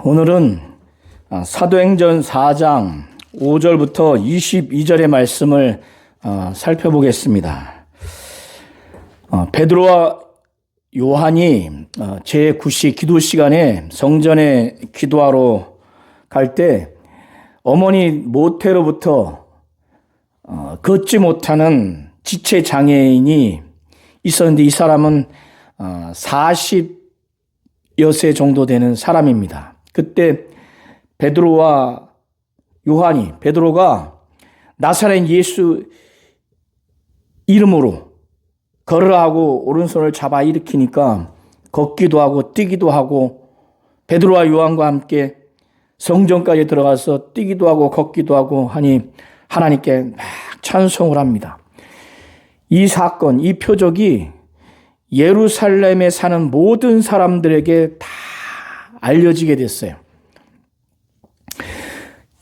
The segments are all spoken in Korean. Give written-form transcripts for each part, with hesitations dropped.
오늘은 사도행전 4장 5절부터 22절의 말씀을 살펴보겠습니다. 베드로와 요한이 제9시 기도 시간에 성전에 기도하러 갈 때 어머니 모태로부터 걷지 못하는 지체 장애인이 있었는데, 이 사람은 40여세 정도 되는 사람입니다. 그때 베드로와 요한이, 베드로가 나사렛 예수 이름으로 걸으라 하고 오른손을 잡아 일으키니까 걷기도 하고 뛰기도 하고, 베드로와 요한과 함께 성전까지 들어가서 뛰기도 하고 걷기도 하고 하니 하나님께 막 찬송을 합니다. 이 사건, 이 표적이 예루살렘에 사는 모든 사람들에게 다 알려지게 됐어요.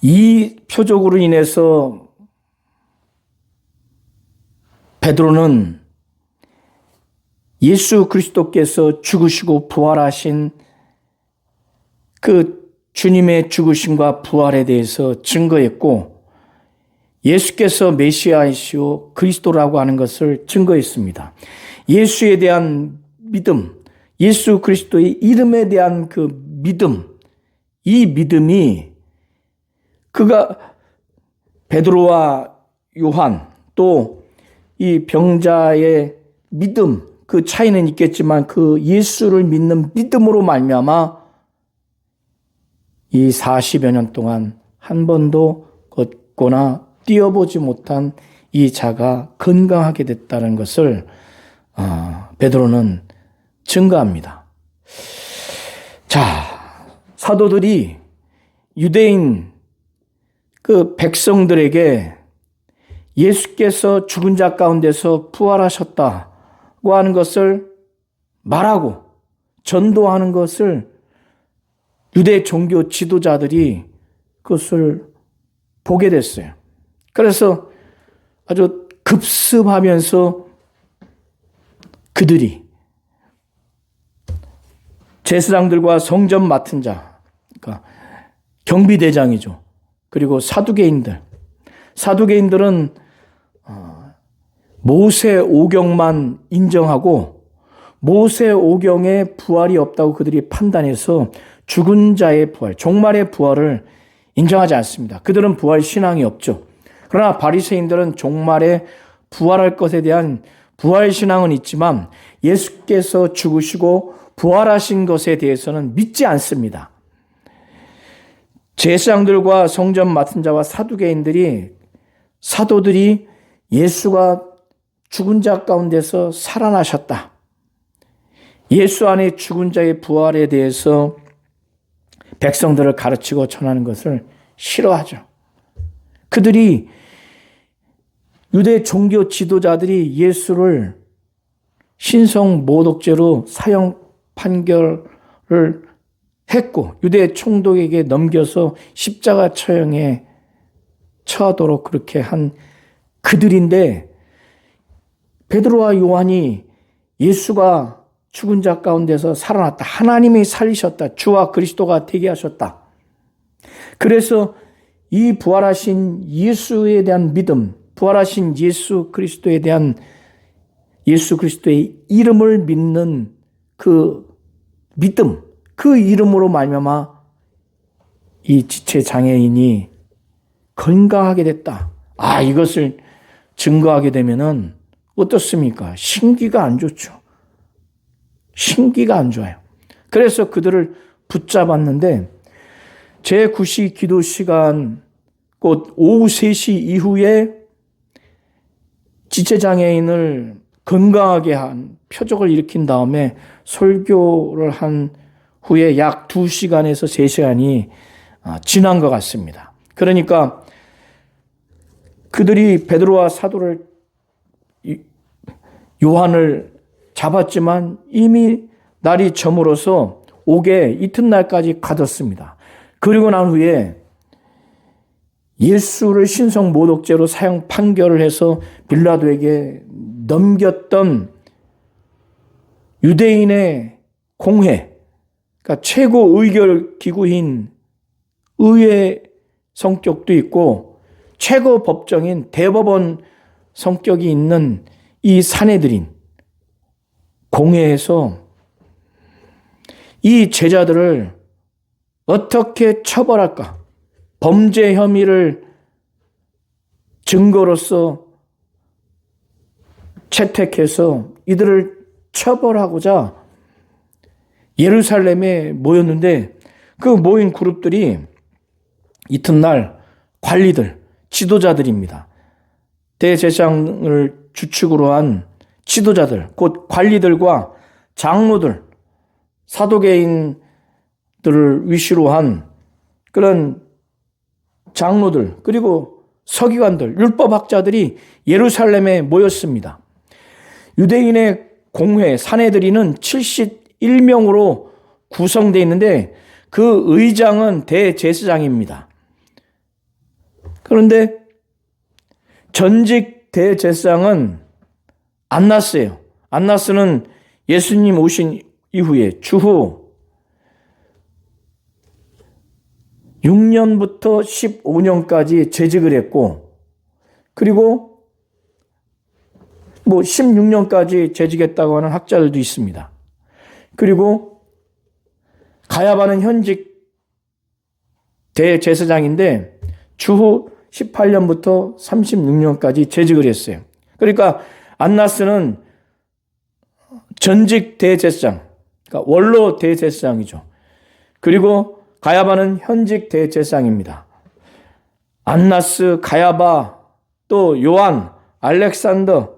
이 표적으로 인해서 베드로는 예수 그리스도께서 죽으시고 부활하신 그 주님의 죽으심과 부활에 대해서 증거했고, 예수께서 메시아이시오 그리스도라고 하는 것을 증거했습니다. 예수에 대한 믿음, 예수 그리스도의 이름에 대한 그 믿음, 이 믿음이 그가 베드로와 요한 또 이 병자의 믿음, 그 차이는 있겠지만 그 예수를 믿는 믿음으로 말미암아 이 40여 년 동안 한 번도 걷거나 뛰어보지 못한 이 자가 건강하게 됐다는 것을 베드로는 증거합니다. 자, 사도들이 유대인 그 백성들에게 예수께서 죽은 자 가운데서 부활하셨다고 하는 것을 말하고 전도하는 것을 유대 종교 지도자들이 그것을 보게 됐어요. 그래서 아주 급습하면서 그들이 제사장들과 성전 맡은 자, 그러니까 경비대장이죠. 그리고 사두개인들은 모세 오경만 인정하고 모세 오경에 부활이 없다고 그들이 판단해서 죽은 자의 부활, 종말의 부활을 인정하지 않습니다. 그들은 부활 신앙이 없죠. 그러나 바리새인들은 종말에 부활할 것에 대한 부활 신앙은 있지만 예수께서 죽으시고 부활하신 것에 대해서는 믿지 않습니다. 제사장들과 성전 맡은 자와 사도들이 예수가 죽은 자 가운데서 살아나셨다, 예수 안에 죽은 자의 부활에 대해서 백성들을 가르치고 전하는 것을 싫어하죠. 그들이 유대 종교 지도자들이 예수를 신성 모독죄로 사형 판결을 했고 유대 총독에게 넘겨서 십자가 처형에 처하도록 그렇게 한 그들인데, 베드로와 요한이 예수가 죽은 자 가운데서 살아났다, 하나님이 살리셨다, 주와 그리스도가 되게 하셨다, 그래서 이 부활하신 예수에 대한 믿음, 부활하신 예수 그리스도에 대한 예수 그리스도의 이름을 믿는 그 믿음, 그 이름으로 말미암아 이 지체 장애인이 건강하게 됐다. 이것을 증거하게 되면은 어떻습니까? 신기가 안 좋죠. 신기가 안 좋아요. 그래서 그들을 붙잡았는데 제9시 기도 시간 곧 오후 3시 이후에 지체장애인을 건강하게 한 표적을 일으킨 다음에 설교를 한 후에 약 2시간에서 3시간이 지난 것 같습니다. 그러니까 그들이 베드로와 사도를 요한을 잡았지만 이미 날이 저물어서 옥에 이튿날까지 가뒀습니다. 그리고 난 후에 예수를 신성 모독죄로 사형 판결을 해서 빌라도에게 넘겼던 유대인의 공회, 그러니까 최고 의결 기구인 의회 성격도 있고 최고 법정인 대법원 성격이 있는 이 사내들인 공회에서 이 제자들을 어떻게 처벌할까? 범죄 혐의를 증거로서 채택해서 이들을 처벌하고자 예루살렘에 모였는데 그 모인 그룹들이 이튿날 관리들, 지도자들입니다. 대제사장을 주축으로 한 지도자들, 곧 관리들과 장로들, 사도계인들을 위시로 한 그런 장로들, 그리고 서기관들, 율법학자들이 예루살렘에 모였습니다. 유대인의 공회, 사내들이는 71명으로 구성되어 있는데 그 의장은 대제사장입니다. 그런데 전직 대제사장은 안나스예요. 안나스는 예수님 오신 이후에 주후 6년부터 15년까지 재직을 했고, 그리고 16년까지 재직했다고 하는 학자들도 있습니다. 그리고 가야바는 현직 대제사장인데 주후 18년부터 36년까지 재직을 했어요. 그러니까 안나스는 전직 대제사장, 그러니까 원로 대제사장이죠. 그리고 가야바는 현직 대제사장입니다. 안나스, 가야바, 또 요한, 알렉산더,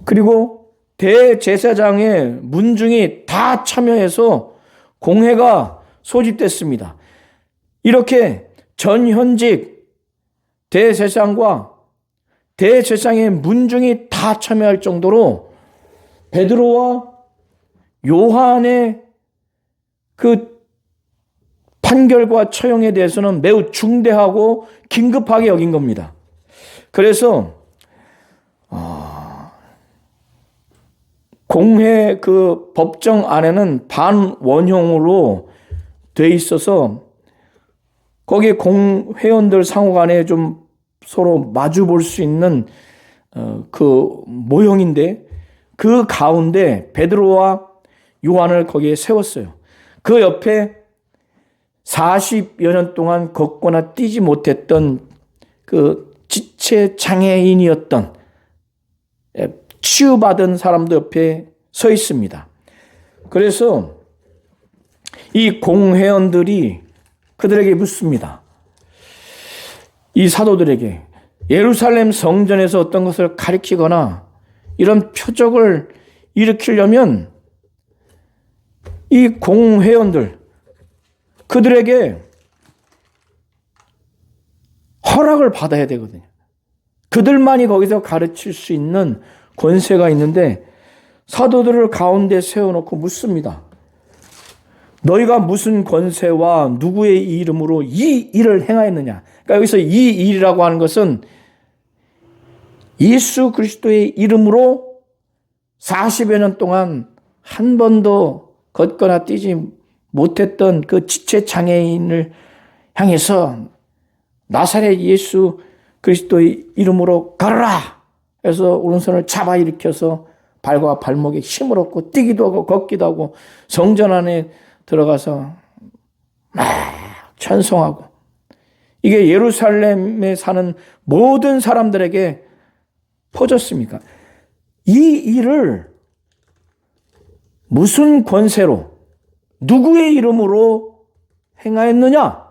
그리고 대제사장의 문중이 다 참여해서 공회가 소집됐습니다. 이렇게 전현직 대제사장과 대제사장의 문중이 다 참여할 정도로 베드로와 요한의 그 판결과 처형에 대해서는 매우 중대하고 긴급하게 여긴 겁니다. 그래서 공회 그 법정 안에는 반원형으로 돼 있어서 거기 공회원들 상호 간에 좀 서로 마주 볼 수 있는 그 모형인데 그 가운데 베드로와 요한을 거기에 세웠어요. 그 옆에 40여 년 동안 걷거나 뛰지 못했던 그 지체 장애인이었던 치유받은 사람도 옆에 서 있습니다. 그래서 이 공회원들이 그들에게 묻습니다. 이 사도들에게 예루살렘 성전에서 어떤 것을 가리키거나 이런 표적을 일으키려면 이 공회원들, 그들에게 허락을 받아야 되거든요. 그들만이 거기서 가르칠 수 있는 권세가 있는데 사도들을 가운데 세워놓고 묻습니다. 너희가 무슨 권세와 누구의 이름으로 이 일을 행하였느냐? 그러니까 여기서 이 일이라고 하는 것은 예수 그리스도의 이름으로 40여 년 동안 한 번도 걷거나 뛰지 못했던 그 지체 장애인을 향해서 나사렛 예수 그리스도의 이름으로 걸어라! 해서 오른손을 잡아 일으켜서 발과 발목에 힘을 얻고 뛰기도 하고 걷기도 하고 성전 안에 들어가서 막 찬송하고, 이게 예루살렘에 사는 모든 사람들에게 퍼졌습니까? 이 일을 무슨 권세로 누구의 이름으로 행하였느냐?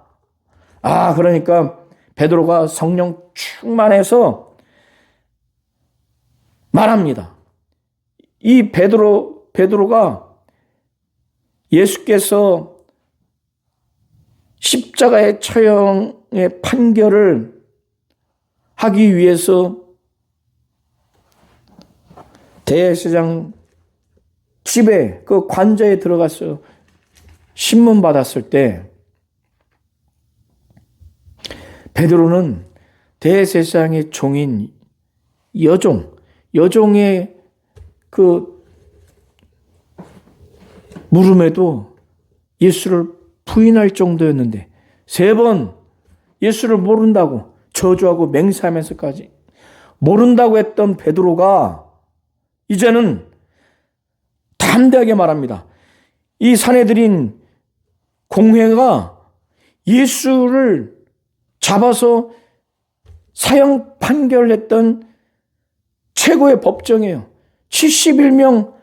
그러니까 베드로가 성령 충만해서 말합니다. 이 베드로가 예수께서 십자가의 처형의 판결을 하기 위해서 대제사장 집에 그 관저에 들어가서 신문 받았을 때 베드로는 대제사장의 종인 여종의 그 물음에도 예수를 부인할 정도였는데 3번 예수를 모른다고 저주하고 맹세하면서까지 모른다고 했던 베드로가 이제는 담대하게 말합니다. 이 사내들인 공회가 예수를 잡아서 사형 판결했던 최고의 법정이에요. 71명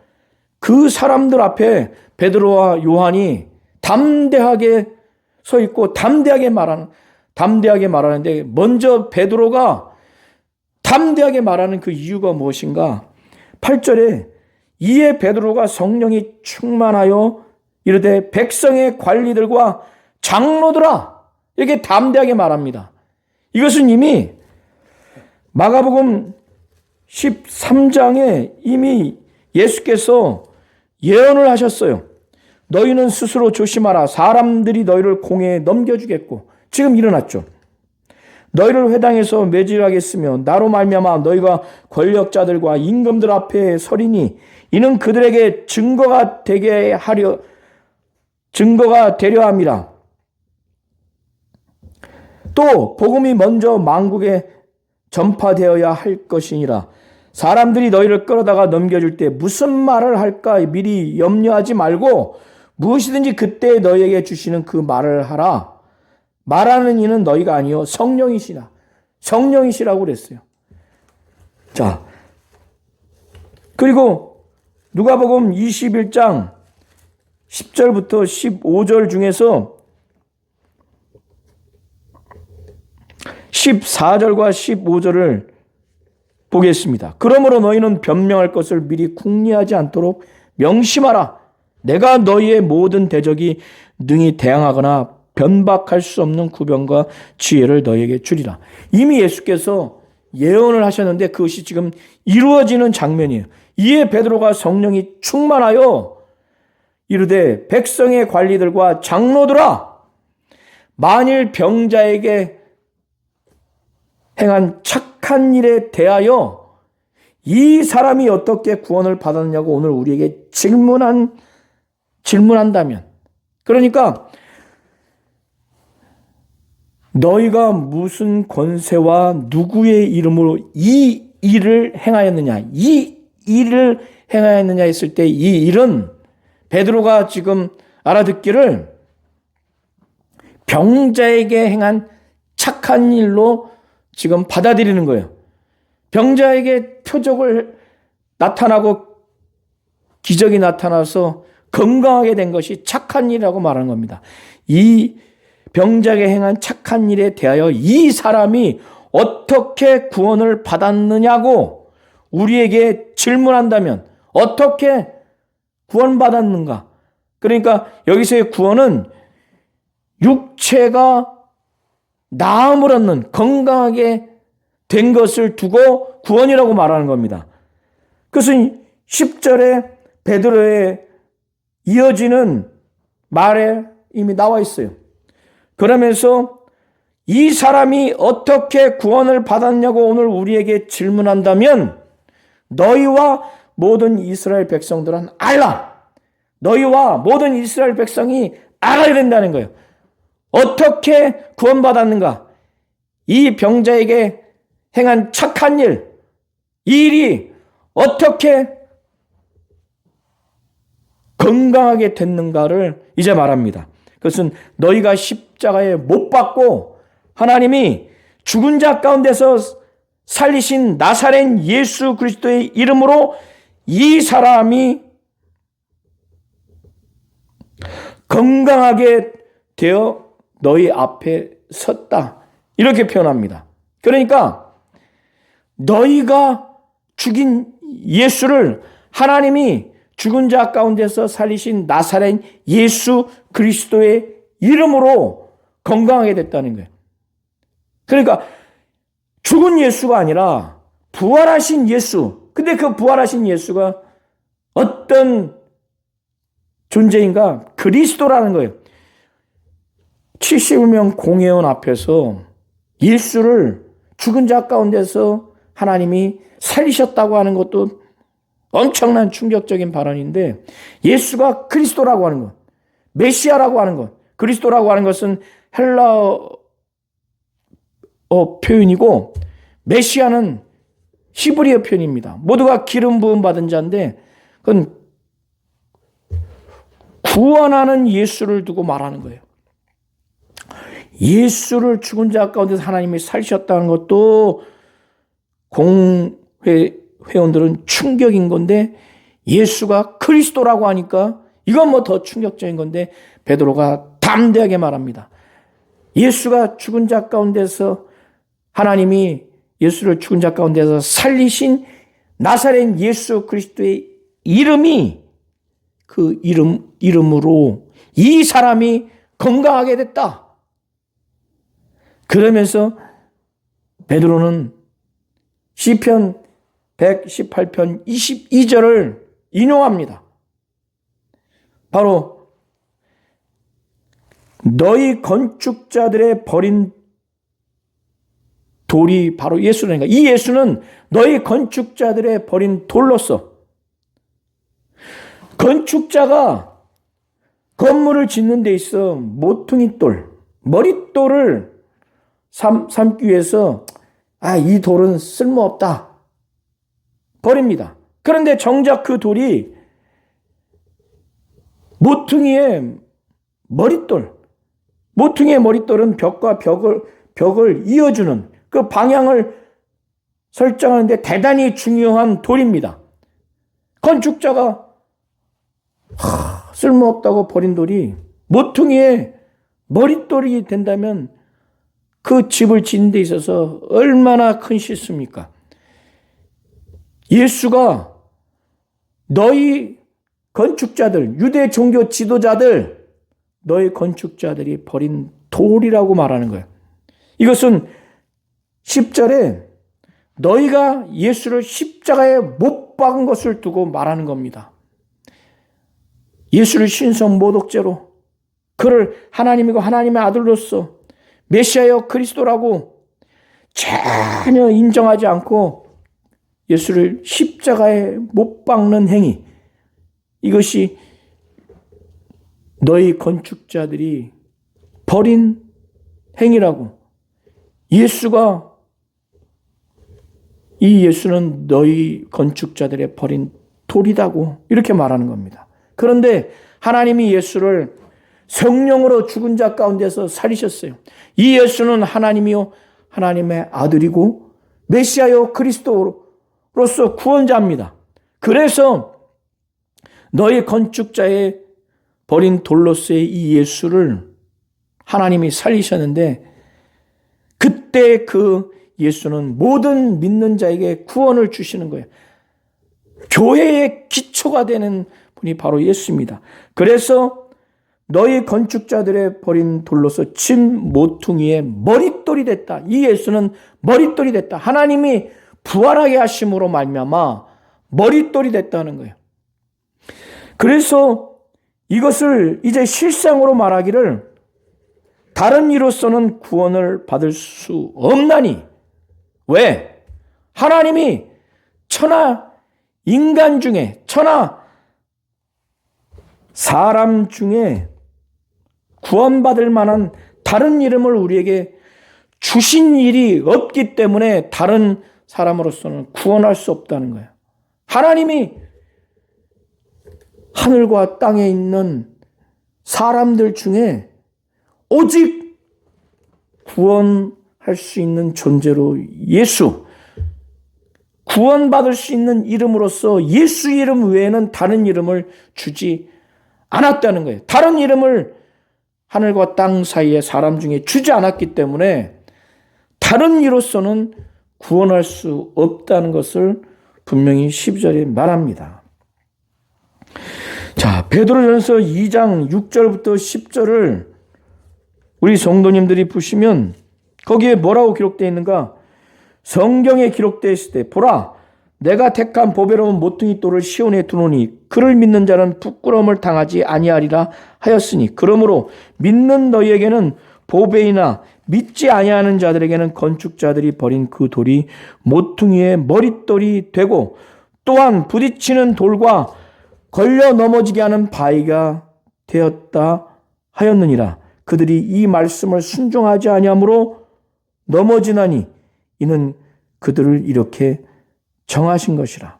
그 사람들 앞에 베드로와 요한이 담대하게 서 있고 담대하게 말하는데 먼저 베드로가 담대하게 말하는 그 이유가 무엇인가? 8절에 이에 베드로가 성령이 충만하여 이르되 백성의 관리들과 장로들아 이렇게 담대하게 말합니다. 이것은 이미 마가복음 13장에 이미 예수께서 예언을 하셨어요. 너희는 스스로 조심하라. 사람들이 너희를 공회에 넘겨주겠고 지금 일어났죠. 너희를 회당에서 매질하겠으며 나로 말미암아 너희가 권력자들과 임금들 앞에 서리니 이는 그들에게 증거가 되려 함이라. 또 복음이 먼저 만국에 전파되어야 할 것이니라. 사람들이 너희를 끌어다가 넘겨줄 때 무슨 말을 할까 미리 염려하지 말고 무엇이든지 그때 너희에게 주시는 그 말을 하라. 말하는 이는 너희가 아니요 성령이시라고 그랬어요. 자, 그리고 누가복음 21장 10절부터 15절 중에서 14절과 15절을 보겠습니다. 그러므로 너희는 변명할 것을 미리 궁리하지 않도록 명심하라. 내가 너희의 모든 대적이 능히 대항하거나 변박할 수 없는 구변과 지혜를 너희에게 주리라. 이미 예수께서 예언을 하셨는데 그것이 지금 이루어지는 장면이에요. 이에 베드로가 성령이 충만하여 이르되 백성의 관리들과 장로들아 만일 병자에게 행한 착한 일에 대하여 이 사람이 어떻게 구원을 받았느냐고 오늘 우리에게 질문한다면, 그러니까 너희가 무슨 권세와 누구의 이름으로 이 일을 행하였느냐, 이 일을 행하였느냐 했을 때 이 일은 베드로가 지금 알아듣기를 병자에게 행한 착한 일로 지금 받아들이는 거예요. 병자에게 표적을 나타나고 기적이 나타나서 건강하게 된 것이 착한 일이라고 말하는 겁니다. 이 병자에게 행한 착한 일에 대하여 이 사람이 어떻게 구원을 받았느냐고 우리에게 질문한다면 어떻게 구원받았는가? 그러니까 여기서의 구원은 육체가 나음을 얻는 건강하게 된 것을 두고 구원이라고 말하는 겁니다. 그것은 10절에 베드로의 이어지는 말에 이미 나와 있어요. 그러면서 이 사람이 어떻게 구원을 받았냐고 오늘 우리에게 질문한다면 너희와 모든 이스라엘 백성들은 알라. 너희와 모든 이스라엘 백성이 알아야 된다는 거예요. 어떻게 구원받았는가? 이 병자에게 행한 착한 일, 이 일이 어떻게 건강하게 됐는가를 이제 말합니다. 그것은 너희가 십자가에 못 박고 하나님이 죽은 자 가운데서 살리신 나사렛 예수 그리스도의 이름으로 이 사람이 건강하게 되어 너희 앞에 섰다. 이렇게 표현합니다. 그러니까 너희가 죽인 예수를 하나님이 죽은 자 가운데서 살리신 나사렛 예수 그리스도의 이름으로 건강하게 됐다는 거예요. 그러니까 죽은 예수가 아니라 부활하신 예수. 근데 그 부활하신 예수가 어떤 존재인가? 그리스도라는 거예요. 70명 공회원 앞에서 예수를 죽은 자 가운데서 하나님이 살리셨다고 하는 것도 엄청난 충격적인 발언인데, 예수가 그리스도라고 하는 것, 메시아라고 하는 것, 그리스도라고 하는 것은 헬라어 표현이고 메시아는 히브리어 표현입니다. 모두가 기름 부음 받은 자인데 그건 구원하는 예수를 두고 말하는 거예요. 예수를 죽은 자 가운데서 하나님이 살리셨다는 것도 회원들은 충격인 건데, 예수가 그리스도라고 하니까 이건 뭐 더 충격적인 건데, 베드로가 담대하게 말합니다. 예수가 죽은 자 가운데서, 하나님이 예수를 죽은 자 가운데서 살리신 나사렛 예수 그리스도의 이름이, 그 이름으로 이 사람이 건강하게 됐다. 그러면서 베드로는 시편 118편 22절을 인용합니다. 바로 너희 건축자들의 버린 돌이 바로 예수라니까. 이 예수는 너희 건축자들의 버린 돌로서, 건축자가 건물을 짓는 데 있어 모퉁이 돌, 머릿돌을 삼기 위해서 이 돌은 쓸모없다 버립니다. 그런데 정작 그 돌이 모퉁이의 머릿돌, 모퉁이의 머릿돌은 벽과 벽을 이어주는 그 방향을 설정하는 데 대단히 중요한 돌입니다. 건축자가 쓸모없다고 버린 돌이 모퉁이의 머릿돌이 된다면 그 집을 짓는 데 있어서 얼마나 큰 실수입니까? 예수가 너희 건축자들, 유대 종교 지도자들, 너희 건축자들이 버린 돌이라고 말하는 거예요. 이것은 10절에 너희가 예수를 십자가에 못 박은 것을 두고 말하는 겁니다. 예수를 신성 모독죄로, 그를 하나님이고 하나님의 아들로서 메시아여 그리스도라고 전혀 인정하지 않고 예수를 십자가에 못 박는 행위, 이것이 너희 건축자들이 버린 행위라고. 이 예수는 너희 건축자들의 버린 돌이다고 이렇게 말하는 겁니다. 그런데 하나님이 예수를 성령으로 죽은 자 가운데서 살리셨어요. 이 예수는 하나님이요 하나님의 아들이고 메시아요 그리스도로서 구원자입니다. 그래서 너희 건축자의 버린 돌로서의 이 예수를 하나님이 살리셨는데, 그때 그 예수는 모든 믿는 자에게 구원을 주시는 거예요. 교회의 기초가 되는 분이 바로 예수입니다. 그래서 너희 건축자들의 버린 돌로서 친 모퉁이의 머릿돌이 됐다. 이 예수는 머릿돌이 됐다. 하나님이 부활하게 하심으로 말미암아 머릿돌이 됐다는 거예요. 그래서 이것을 이제 실상으로 말하기를 다른 이로서는 구원을 받을 수 없나니. 왜? 하나님이 천하 인간 중에, 천하 사람 중에 구원받을 만한 다른 이름을 우리에게 주신 일이 없기 때문에 다른 사람으로서는 구원할 수 없다는 거예요. 하나님이 하늘과 땅에 있는 사람들 중에 오직 구원할 수 있는 존재로 예수, 구원받을 수 있는 이름으로서 예수 이름 외에는 다른 이름을 주지 않았다는 거예요. 다른 이름을 하늘과 땅 사이에 사람 중에 주지 않았기 때문에 다른 이로서는 구원할 수 없다는 것을 분명히 12절에 말합니다. 자, 베드로전서 2장 6절부터 10절을 우리 성도님들이 보시면 거기에 뭐라고 기록되어 있는가? 성경에 기록되어 있을 때 보라, 내가 택한 보배로운 모퉁이 돌을 시온에 두노니 그를 믿는 자는 부끄러움을 당하지 아니하리라 하였으니, 그러므로 믿는 너희에게는 보배이나 믿지 아니하는 자들에게는 건축자들이 버린 그 돌이 모퉁이의 머릿돌이 되고 또한 부딪히는 돌과 걸려 넘어지게 하는 바위가 되었다 하였느니라. 그들이 이 말씀을 순종하지 아니하므로 넘어지나니 이는 그들을 이렇게 정하신 것이라.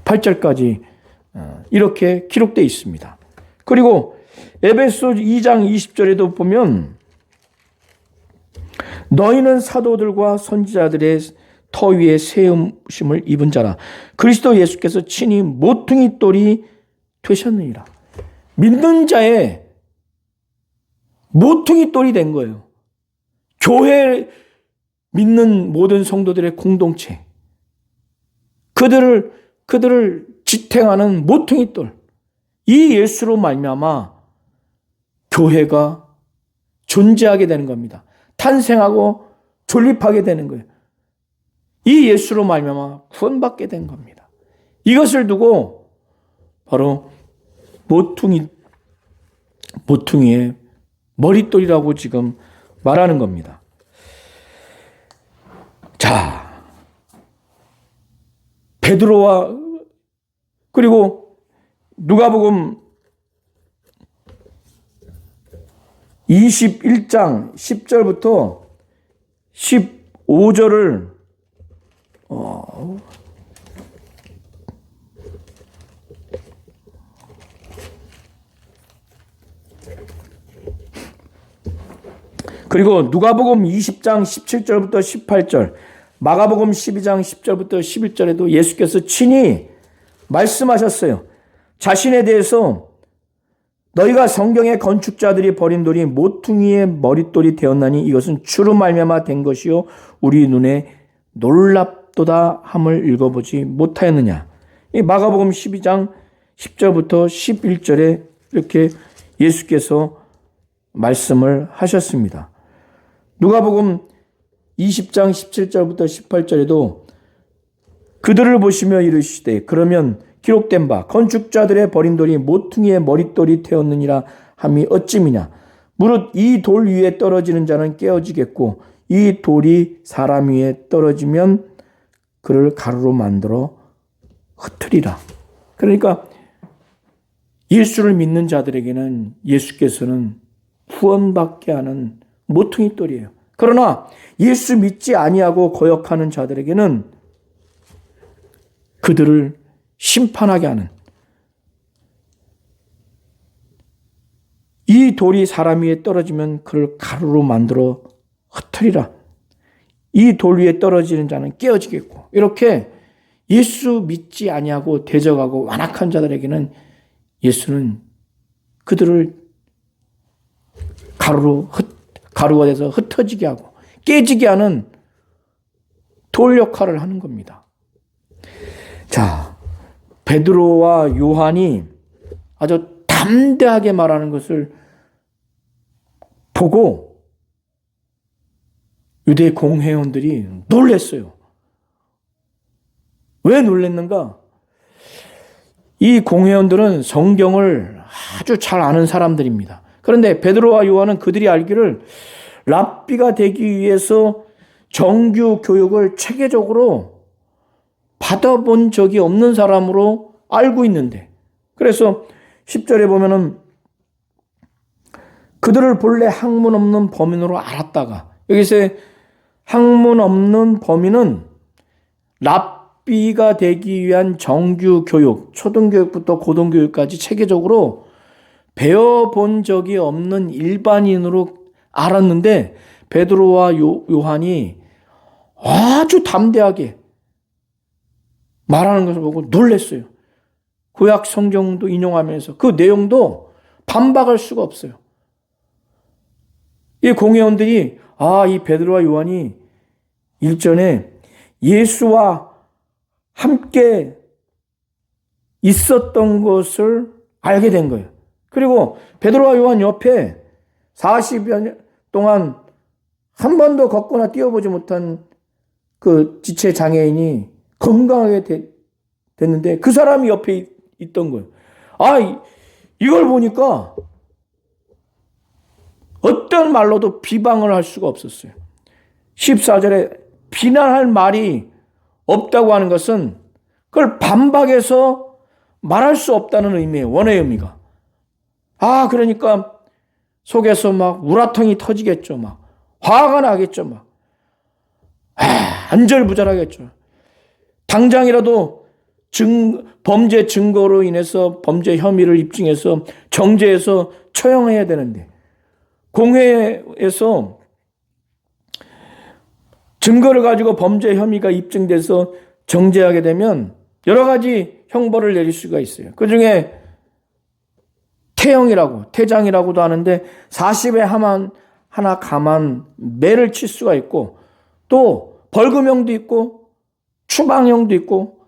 8절까지 이렇게 기록되어 있습니다. 그리고 에베소 2장 20절에도 보면 너희는 사도들과 선지자들의 터 위에 세우심을 입은 자라. 그리스도 예수께서 친히 모퉁이 돌이 되셨느니라. 믿는 자의 모퉁이 돌이 된 거예요. 교회 믿는 모든 성도들의 공동체. 그들을 지탱하는 모퉁이 돌. 이 예수로 말미암아 교회가 존재하게 되는 겁니다. 탄생하고 존립하게 되는 거예요. 이 예수로 말미암아 구원받게 된 겁니다. 이것을 두고 바로 모퉁이의 머릿돌이라고 지금 말하는 겁니다. 자, 베드로와 그리고 누가복음 21장 10절부터 15절을 그리고 누가복음 20장 17절부터 18절, 마가복음 12장 10절부터 11절에도 예수께서 친히 말씀하셨어요. 자신에 대해서 너희가 성경의 건축자들이 버린 돌이 모퉁이의 머릿돌이 되었나니 이것은 주로 말미암아 된 것이요 우리 눈에 놀랍도다 함을 읽어보지 못하였느냐. 이 마가복음 12장 10절부터 11절에 이렇게 예수께서 말씀을 하셨습니다. 누가복음 20장 17절부터 18절에도 그들을 보시며 이르시되 그러면 기록된 바 건축자들의 버린 돌이 모퉁이의 머릿돌이 되었느니라 함이 어찌미냐. 무릇 이 돌 위에 떨어지는 자는 깨어지겠고 이 돌이 사람 위에 떨어지면 그를 가루로 만들어 흩으리라. 그러니까 예수를 믿는 자들에게는 예수께서는 후원받게 하는 모퉁이 돌이에요. 그러나 예수 믿지 아니하고 거역하는 자들에게는 그들을 심판하게 하는, 이 돌이 사람 위에 떨어지면 그를 가루로 만들어 흩으리라. 이 돌 위에 떨어지는 자는 깨어지겠고, 이렇게 예수 믿지 아니하고 대적하고 완악한 자들에게는 예수는 그들을 가루가 돼서 흩어지게 하고 깨지게 하는 돌 역할을 하는 겁니다. 자, 베드로와 요한이 아주 담대하게 말하는 것을 보고 유대 공회원들이 놀랐어요. 왜 놀랐는가? 이 공회원들은 성경을 아주 잘 아는 사람들입니다. 그런데 베드로와 요한은 그들이 알기를 랍비가 되기 위해서 정규 교육을 체계적으로 받아본 적이 없는 사람으로 알고 있는데, 그래서 10절에 보면은 그들을 본래 학문 없는 범인으로 알았다가, 여기서 학문 없는 범인은 랍비가 되기 위한 정규 교육, 초등교육부터 고등교육까지 체계적으로 배워본 적이 없는 일반인으로 알았는데, 베드로와 요한이 아주 담대하게 말하는 것을 보고 놀랐어요. 구약 성경도 인용하면서 그 내용도 반박할 수가 없어요. 이 공회원들이 이 베드로와 요한이 일전에 예수와 함께 있었던 것을 알게 된 거예요. 그리고 베드로와 요한 옆에 40여 년 동안 한 번도 걷거나 뛰어보지 못한 그 지체 장애인이 건강하게 됐는데 그 사람이 옆에 있던 거예요. 이걸 보니까 어떤 말로도 비방을 할 수가 없었어요. 14절에 비난할 말이 없다고 하는 것은 그걸 반박해서 말할 수 없다는 의미예요. 원의 의미가. 그러니까 속에서 막 우라통이 터지겠죠. 막 화가 나겠죠. 막 안절부절하겠죠. 당장이라도 범죄 증거로 인해서 범죄 혐의를 입증해서 정죄해서 처형해야 되는데, 공회에서 증거를 가지고 범죄 혐의가 입증돼서 정죄하게 되면 여러 가지 형벌을 내릴 수가 있어요. 그중에 태장이라고도 하는데 40에 하나 감한 매를 칠 수가 있고, 또 벌금형도 있고 추방형도 있고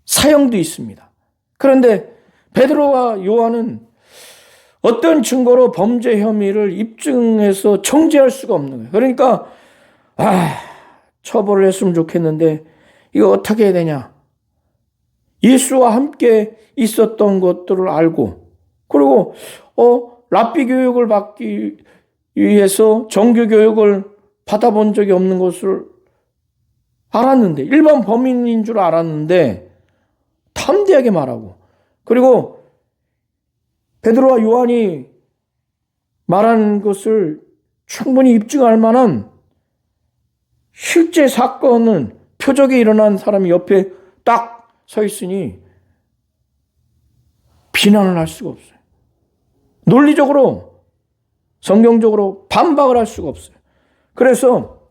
사형도 있습니다. 그런데 베드로와 요한은 어떤 증거로 범죄 혐의를 입증해서 정죄할 수가 없는 거예요. 그러니까 처벌을 했으면 좋겠는데 이거 어떻게 해야 되냐. 예수와 함께 있었던 것들을 알고, 그리고 랍비 교육을 받기 위해서 정규 교육을 받아본 적이 없는 것을 알았는데, 일반 범인인 줄 알았는데 탐대하게 말하고, 그리고 베드로와 요한이 말한 것을 충분히 입증할 만한 실제 사건은, 표적이 일어난 사람이 옆에 딱 서 있으니 비난을 할 수가 없어요. 논리적으로, 성경적으로 반박을 할 수가 없어요. 그래서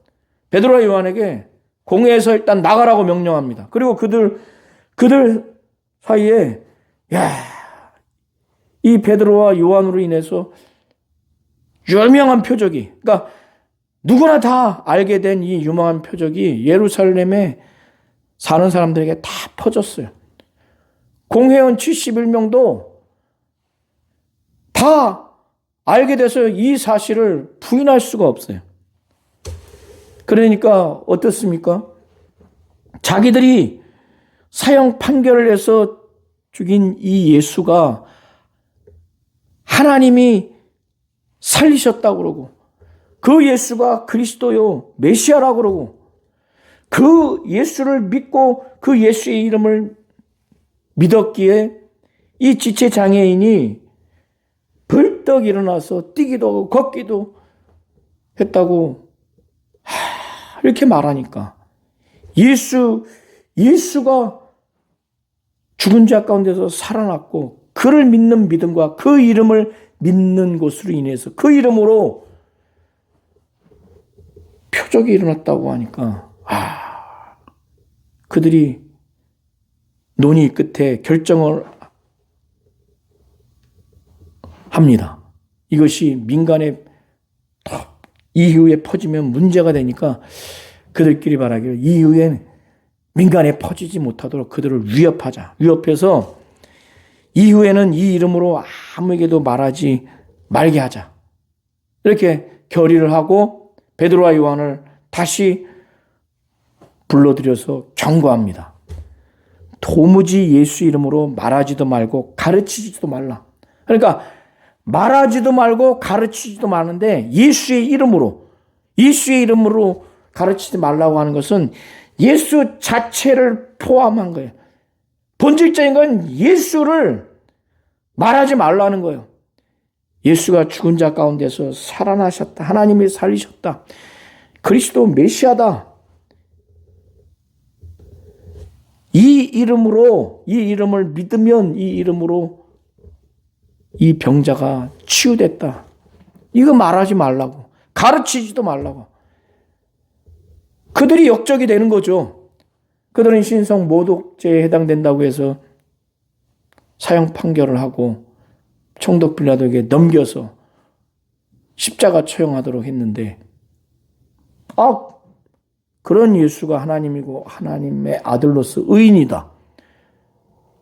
베드로와 요한에게 공회에서 일단 나가라고 명령합니다. 그리고 그들 사이에 이 베드로와 요한으로 인해서 유명한 표적이, 그러니까 누구나 다 알게 된 이 유명한 표적이 예루살렘에 사는 사람들에게 다 퍼졌어요. 공회원 71명도 다 알게 돼서 이 사실을 부인할 수가 없어요. 그러니까 어떻습니까? 자기들이 사형 판결을 해서 죽인 이 예수가 하나님이 살리셨다고 그러고, 그 예수가 그리스도요 메시아라고 그러고, 그 예수를 믿고 그 예수의 이름을 믿었기에 이 지체장애인이 벌떡 일어나서 뛰기도 하고 걷기도 했다고 이렇게 말하니까, 예수가 죽은 자 가운데서 살아났고 그를 믿는 믿음과 그 이름을 믿는 것으로 인해서 그 이름으로 표적이 일어났다고 하니까 그들이 논의 끝에 결정을 합니다. 이것이 민간에 이후에 퍼지면 문제가 되니까 그들끼리 말하기를 이후에 민간에 퍼지지 못하도록 그들을 위협해서 이후에는 이 이름으로 아무에게도 말하지 말게 하자. 이렇게 결의를 하고 베드로와 요한을 다시 불러들여서 경고합니다. 도무지 예수 이름으로 말하지도 말고 가르치지도 말라. 그러니까 말하지도 말고 가르치지도 마는데 예수의 이름으로 가르치지 말라고 하는 것은 예수 자체를 포함한 거예요. 본질적인 건 예수를 말하지 말라는 거예요. 예수가 죽은 자 가운데서 살아나셨다. 하나님이 살리셨다. 그리스도 메시아다. 이 이름을 믿으면 이 이름으로 이 병자가 치유됐다. 이거 말하지 말라고. 가르치지도 말라고. 그들이 역적이 되는 거죠. 그들은 신성 모독죄에 해당된다고 해서 사형 판결을 하고 총독 빌라도에게 넘겨서 십자가 처형하도록 했는데, 그런 예수가 하나님이고 하나님의 아들로서 의인이다.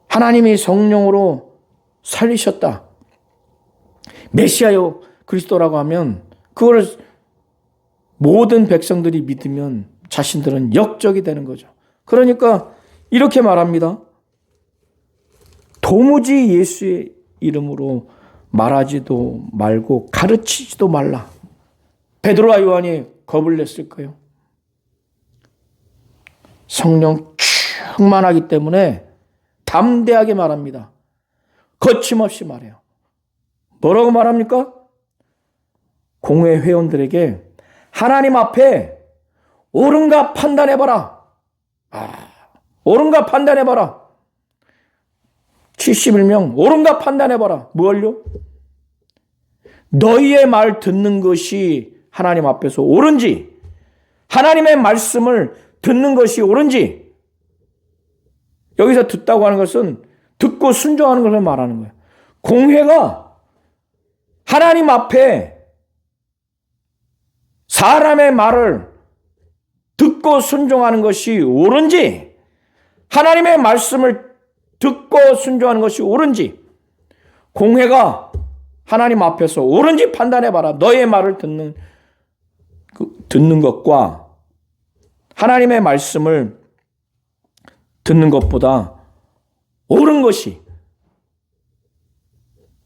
하나님이 성령으로 살리셨다. 메시아요 그리스도라고 하면 그걸 모든 백성들이 믿으면 자신들은 역적이 되는 거죠. 그러니까 이렇게 말합니다. 도무지 예수의 이름으로 말하지도 말고 가르치지도 말라. 베드로와 요한이 겁을 냈을까요? 성령 충만하기 때문에 담대하게 말합니다. 거침없이 말해요. 뭐라고 말합니까? 공회 회원들에게 하나님 앞에 옳은가 판단해봐라. 옳은가 판단해봐라. 71명 옳은가 판단해봐라. 뭘요? 너희의 말 듣는 것이 하나님 앞에서 옳은지, 하나님의 말씀을 듣는 것이 옳은지. 여기서 듣다고 하는 것은 듣고 순종하는 것을 말하는 거예요. 공회가 하나님 앞에 사람의 말을 듣고 순종하는 것이 옳은지, 하나님의 말씀을 듣고 순종하는 것이 옳은지, 공회가 하나님 앞에서 옳은지 판단해봐라. 너의 말을 듣는 것과 하나님의 말씀을 듣는 것보다 옳은 것이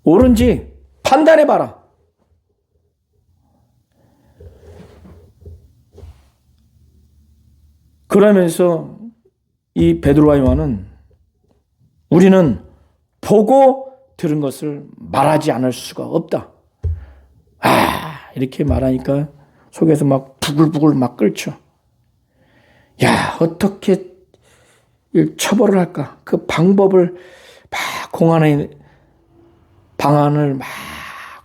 옳은지 판단해봐라. 그러면서 이 베드로와 요한은 우리는 보고 들은 것을 말하지 않을 수가 없다. 이렇게 말하니까 속에서 막 부글부글 막 끓죠. 야, 어떻게 처벌을 할까? 그 방법을 막 방안을 막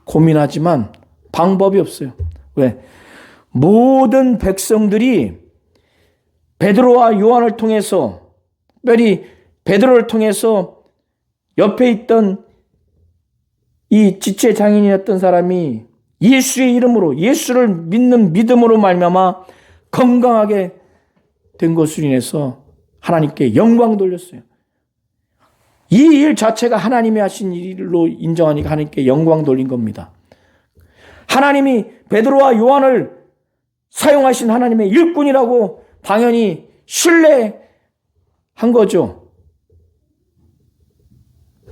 고민하지만 방법이 없어요. 왜? 모든 백성들이 베드로와 요한을 통해서, 특별히 베드로를 통해서 옆에 있던 이 지체 장인이었던 사람이 예수의 이름으로, 예수를 믿는 믿음으로 말미암아 건강하게 된 것으로 인해서 하나님께 영광 돌렸어요. 이 일 자체가 하나님이 하신 일로 인정하니까 하나님께 영광 돌린 겁니다. 하나님이 베드로와 요한을 사용하신 하나님의 일꾼이라고 당연히 신뢰한 거죠.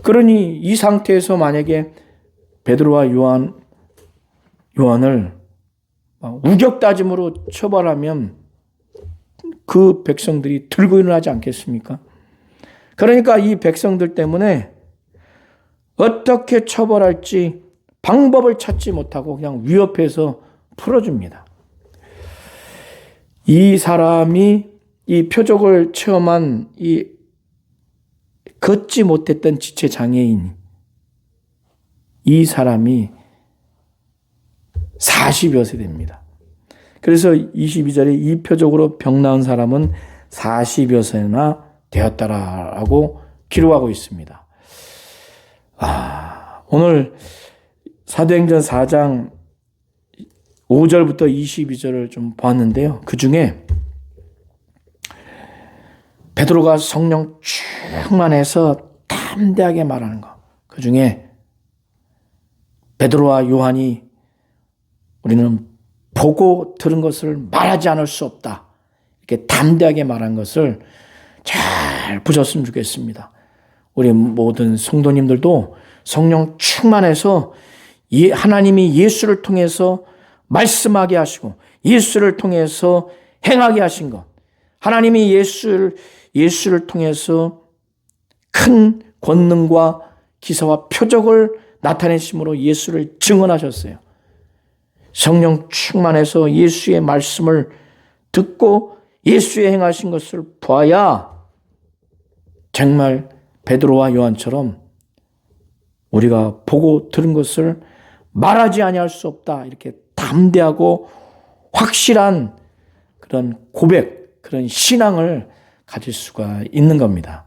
그러니 이 상태에서 만약에 베드로와 요한을 우격다짐으로 처벌하면 그 백성들이 들고 일어나지 않겠습니까? 그러니까 이 백성들 때문에 어떻게 처벌할지 방법을 찾지 못하고 그냥 위협해서 풀어줍니다. 이 사람이 이 표적을 체험한 이 걷지 못했던 지체 장애인, 이 사람이 40여 세 됩니다. 그래서 22절에 이 표적으로 병 나은 사람은 40여 세나 되었다라고 기록하고 있습니다. 오늘 사도행전 4장 5절부터 22절을 좀 보았는데요. 그 중에 베드로가 성령 충만해서 담대하게 말하는 것, 그 중에 베드로와 요한이 우리는 보고 들은 것을 말하지 않을 수 없다, 이렇게 담대하게 말한 것을 잘 보셨으면 좋겠습니다. 우리 모든 성도님들도 성령 충만해서 하나님이 예수를 통해서 말씀하게 하시고 예수를 통해서 행하게 하신 것, 하나님이 예수를 통해서 큰 권능과 기사와 표적을 나타내심으로 예수를 증언하셨어요. 성령 충만해서 예수의 말씀을 듣고 예수의 행하신 것을 보아야 정말 베드로와 요한처럼 우리가 보고 들은 것을 말하지 아니할 수 없다, 이렇게 담대하고 확실한 그런 고백, 그런 신앙을 가질 수가 있는 겁니다.